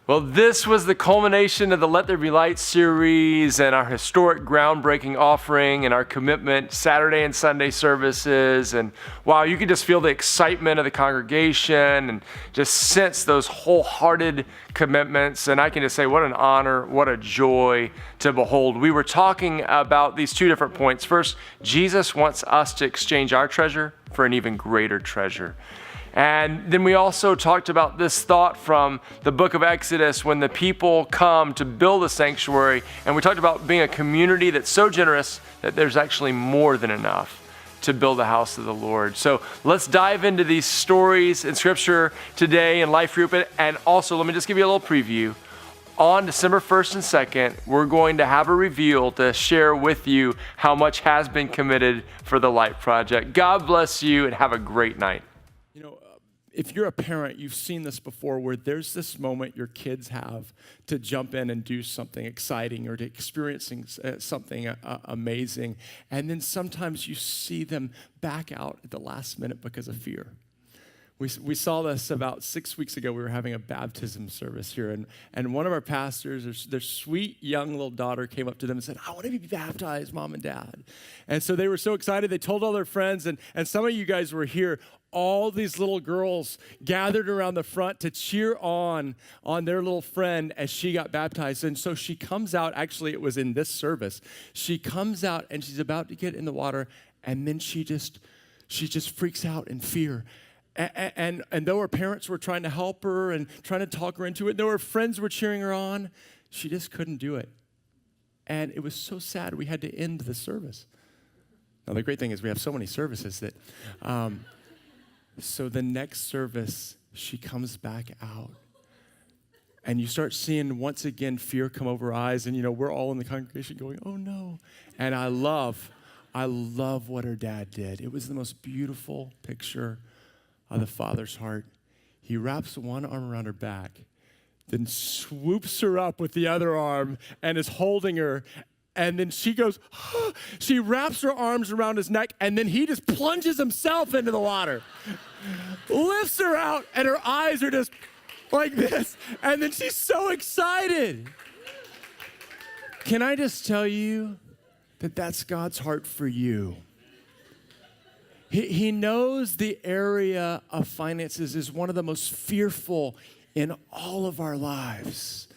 Well, this was the culmination of the Let There Be Light series and our historic groundbreaking offering and our commitment Saturday and Sunday services. And wow, you could just feel the excitement of the congregation and just sense those wholehearted commitments. And I can just say, what an honor, what a joy to behold. We were talking about these two different points. First, Jesus wants us to exchange our treasure for an even greater treasure. And then we also talked about this thought from the book of Exodus when the people come to build a sanctuary. And we talked about being a community that's so generous that there's actually more than enough to build the house of the Lord. So let's dive into these stories in Scripture today in Life Group. And also, let me just give you a little preview. On December 1st and 2nd, we're going to have a reveal to share with you how much has been committed for the Light Project. God bless you and have a great night. You know, if you're a parent, you've seen this before where there's this moment your kids have to jump in and do something exciting or to experiencing something amazing. And then sometimes you see them back out at the last minute because of fear. We saw this about 6 weeks ago. We were having a baptism service here, and one of our pastors, their sweet young little daughter came up to them and said, "I want to be baptized, Mom and Dad." And so they were so excited. They told all their friends, and some of you guys were here. All these little girls gathered around the front to cheer on their little friend as she got baptized. And so she comes out, actually it was in this service. She comes out and she's about to get in the water, and then she just freaks out in fear. And though her parents were trying to help her and trying to talk her into it, though her friends were cheering her on, she just couldn't do it. And it was so sad we had to end the service. Now, the great thing is we have so many services that, so the next service, she comes back out. And you start seeing, once again, fear come over her eyes. And, you know, we're all in the congregation going, "Oh, no." And I love what her dad did. It was the most beautiful picture of the Father's heart. He wraps one arm around her back, then swoops her up with the other arm and is holding her. And then she goes, she wraps her arms around his neck, and then he just plunges himself into the water, lifts her out, and her eyes are just like this. And then she's so excited. Can I just tell you that that's God's heart for you? He knows the area of finances is one of the most fearful in all of our lives,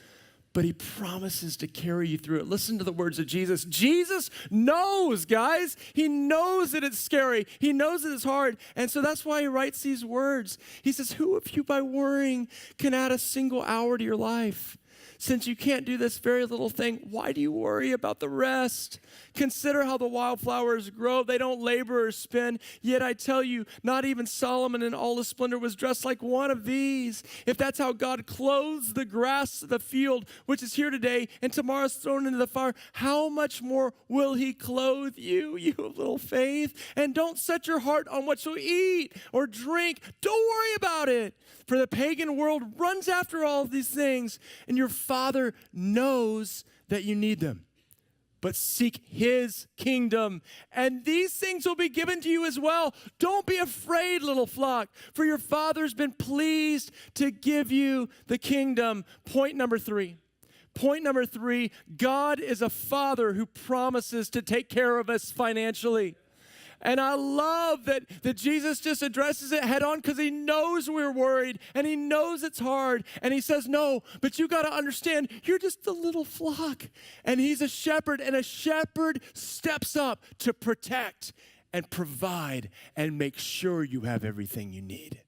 but he promises to carry you through it. Listen to the words of Jesus. Jesus knows, guys. He knows that it's scary. He knows that it's hard. And so that's why he writes these words. He says, "Who of you by worrying can add a single hour to your life? Since you can't do this very little thing, why do you worry about the rest? Consider how the wildflowers grow. They don't labor or spin. Yet I tell you, not even Solomon in all his splendor was dressed like one of these. If that's how God clothes the grass of the field, which is here today and tomorrow is thrown into the fire, how much more will he clothe you, you of little faith? And don't set your heart on what you'll eat or drink. Don't worry about it. For the pagan world runs after all of these things, and your Father knows that you need them. But seek his kingdom, and these things will be given to you as well. Don't be afraid, little flock, for your Father's been pleased to give you the kingdom." Point number three. God is a Father who promises to take care of us financially. And I love that Jesus just addresses it head on because he knows we're worried and he knows it's hard. And he says, "No, but you got to understand, you're just a little flock." And he's a shepherd, and a shepherd steps up to protect and provide and make sure you have everything you need.